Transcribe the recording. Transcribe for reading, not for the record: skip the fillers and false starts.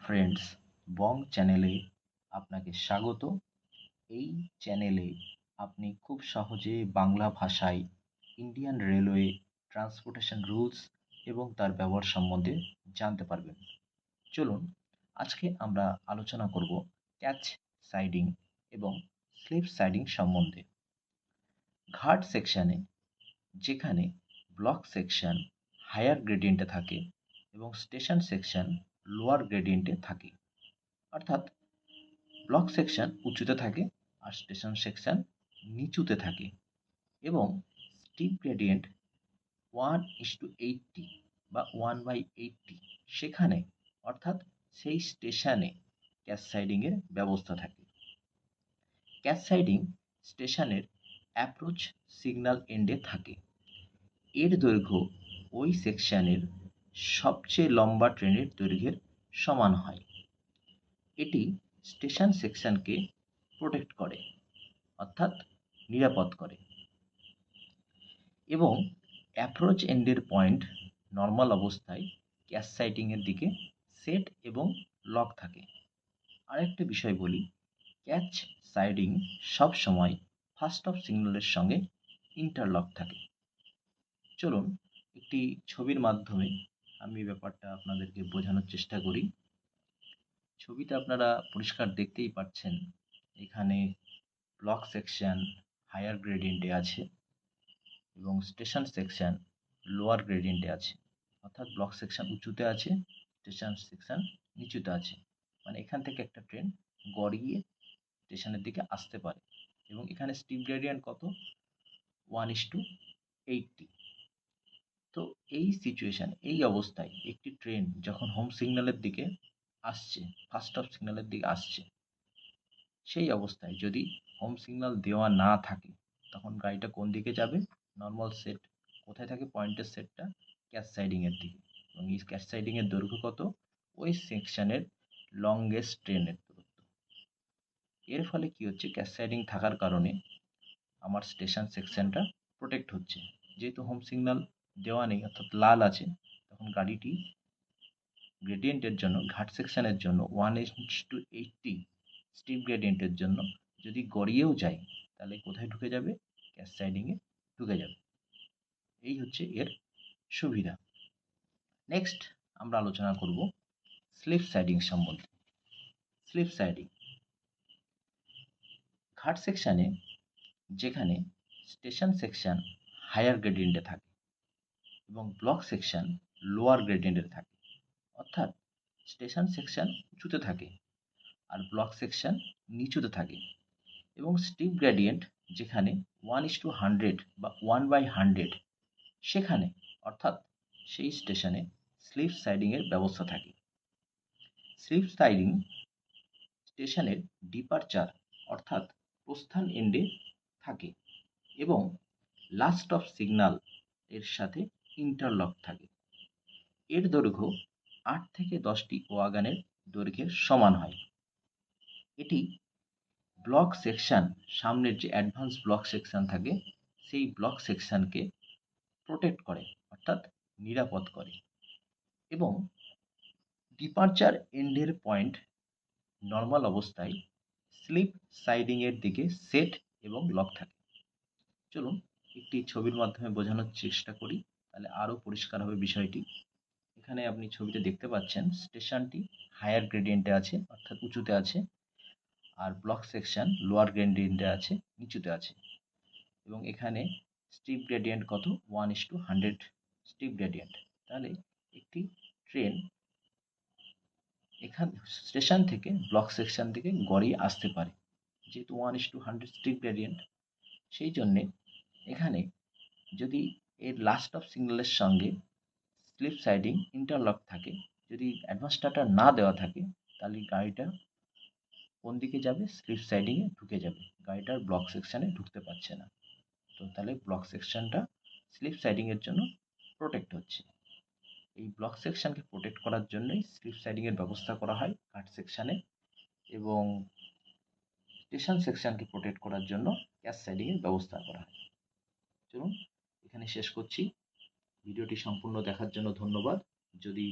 Friends, বং চ্যানেলে আপনাকে স্বাগত। এই চ্যানেলে আপনি খুব সহজে বাংলা ভাষায় ইন্ডিয়ান রেলওয়ে ট্রান্সপোর্টেশন রুলস এবং তার ব্যবহার সম্বন্ধে জানতে পারবেন। চলুন আজকে আমরা আলোচনা করব ক্যাচ সাইডিং এবং স্লিপ সাইডিং সম্বন্ধে। ঘাট সেকশনে যেখানে ব্লক সেকশন হায়ার গ্রেডিয়েন্টে থাকে এবং স্টেশন সেকশন লোয়ার গ্রেডিয়েন্টে থাকে, অর্থাৎ ব্লক সেকশন উঁচুতে থাকে আর স্টেশন সেকশন নিচুতে থাকে, এবং স্টিপ গ্রেডিয়েন্ট 1:80 বা 1/80 সেখানে, অর্থাৎ সেই স্টেশনে ক্যাচ সাইডিংয়ের ব্যবস্থা থাকে। ক্যাচ সাইডিং স্টেশনের অ্যাপ্রোচ সিগন্যাল এন্ডে থাকে। এর দৈর্ঘ্য ওই সেকশনের সবচেয়ে লম্বা ট্রেনের দৈর্ঘ্যের সমান হয়। এটি স্টেশন সেকশনকে প্রোটেক্ট করে, অর্থাৎ নিরাপদ করে, এবং অ্যাপ্রোচ এন্ডের পয়েন্ট নর্মাল অবস্থায় ক্যাচ সাইডিংয়ের দিকে সেট এবং লক থাকে। আরেকটা বিষয় বলি, ক্যাচ সাইডিং সবসময় ফার্স্ট অফ সিগন্যালের সঙ্গে ইন্টারলক থাকে। চলুন একটি ছবির মাধ্যমে আমি ব্যাপারটা আপনাদেরকে বোঝানোর চেষ্টা করি। ছবিতে আপনারা পরিষ্কার দেখতেই পাচ্ছেন, এখানে ব্লক সেকশন হায়ার গ্রেডিয়েন্টে আছে এবং স্টেশন সেকশন লোয়ার গ্রেডিয়েন্টে আছে, অর্থাৎ ব্লক সেকশন উঁচুতে আছে, স্টেশন সেকশন নিচুতে আছে। মানে এখান থেকে একটা ট্রেন গড়িয়ে স্টেশনের দিকে আসতে পারে। এবং এখানে স্টিপ গ্রেডিয়েন্ট কত? 1:80। তো এই সিচুয়েশন, এই অবস্থায় একটি ট্রেন যখন হোম সিগন্যালের দিকে আসছে, ফার্স্ট অফ সিগন্যালের দিকে আসছে, সেই অবস্থায় যদি হোম সিগন্যাল দেওয়া না থাকে, তখন গাড়িটা কোন দিকে যাবে? নর্মাল সেট কোথায় থাকে? পয়েন্টের সেটটা ক্যাচ সাইডিংয়ের দিকে। এবং এই ক্যাচ সাইডিংয়ের দৈর্ঘ্য কত? ওই সেকশনের লংগেস্ট ট্রেনের দূরত্ব। এর ফলে কি হচ্ছে? ক্যাচ সাইডিং থাকার কারণে আমার স্টেশন সেকশনটা প্রোটেক্ট হচ্ছে। যেহেতু হোম সিগন্যাল দেওয়া নেই, অর্থাৎ লাল আছে, তখন গাড়িটি গ্রেডিয়েন্টের জন্য, ঘাট সেকশনের জন্য 1:80 স্টিপ গ্রেডিয়েন্টের জন্য যদি গড়িয়েও যায়, তাহলে কোথায় ঢুকে যাবে? ক্যাচ সাইডিংয়ে ঢুকে যাবে। এই হচ্ছে এর সুবিধা। নেক্সট আমরা আলোচনা করব স্লিপ সাইডিং সম্বন্ধে। স্লিপ সাইডিং ঘাট সেকশনে যেখানে স্টেশন সেকশন হায়ার গ্রেডিয়েন্টে থাকে এবং ব্লক সেকশন লোয়ার গ্রেডিয়েন্টে থাকে, অর্থাৎ স্টেশন সেকশন উঁচুতে থাকে আর ব্লক সেকশন নিচুতে থাকে, এবং স্টিপ গ্রেডিয়েন্ট যেখানে 1:100 বা 1/100 সেখানে, অর্থাৎ সেই স্টেশনে স্লিপ সাইডিংয়ের ব্যবস্থা থাকে। স্লিপ সাইডিং স্টেশনের ডিপারচার, অর্থাৎ প্রস্থান এন্ডে থাকে এবং লাস্ট অফ সিগন্যাল এর সাথে ইন্টারলক থাকে। এর দৈর্ঘ্য 8 থেকে 10টি ওয়াগনের দৈর্ঘ্যের সমান হয়। এটি ব্লক সেকশন, সামনের যে অ্যাডভান্স ব্লক সেকশন থাকে, সেই ব্লক সেকশনকে প্রোটেক্ট করে, অর্থাৎ নিরাপদ করে, এবং ডিপারচার এন্ডের পয়েন্ট নর্মাল অবস্থায় স্লিপ সাইডিংয়ের দিকে সেট এবং লক থাকে। চলুন একটি ছবির মাধ্যমে বোঝানোর চেষ্টা করি, তাহলে আরও পরিষ্কার হবে বিষয়টি। এখানে আপনি ছবিতে দেখতে পাচ্ছেন স্টেশনটি হায়ার গ্রেডিয়েন্টে আছে, অর্থাৎ উঁচুতে আছে, আর ব্লক সেকশন লোয়ার গ্রেডিয়েন্টে আছে, নিচুতে আছে, এবং এখানে স্টিপ গ্রেডিয়েন্ট কত? 1:100 স্টিপ গ্রেডিয়েন্ট। তাহলে একটি ট্রেন এখান স্টেশন থেকে ব্লক সেকশন থেকে গড়িয়ে আসতে পারে, যেহেতু 1:100 স্টিপ গ্রেডিয়েন্ট। সেই জন্যে এখানে যদি এর লাস্ট অফ সিগন্যালের সঙ্গে স্লিপ সাইডিং ইন্টারলক থাকে, যদি অ্যাডভান্স স্টার্টার না দেওয়া থাকে, তাহলে গাড়িটা কোন দিকে যাবে? স্লিপ সাইডিংয়ে ঢুকে যাবে, গাড়িটার ব্লক সেকশনে ঢুকতে পারছে না। তো তাহলে ব্লক সেকশনটা স্লিপ সাইডিংয়ের জন্য প্রোটেক্ট হচ্ছে। এই ব্লক সেকশনকে প্রোটেক্ট করার জন্যই স্লিপ সাইডিংয়ের ব্যবস্থা করা হয় ঘাট সেকশনে, এবং স্টেশন সেকশনকে প্রোটেক্ট করার জন্য ক্যাচ সাইডিংয়ের ব্যবস্থা করা হয়। চলুন এখানে শেষ করছি। ভিডিওটি সম্পূর্ণ দেখার জন্য ধন্যবাদ। যদি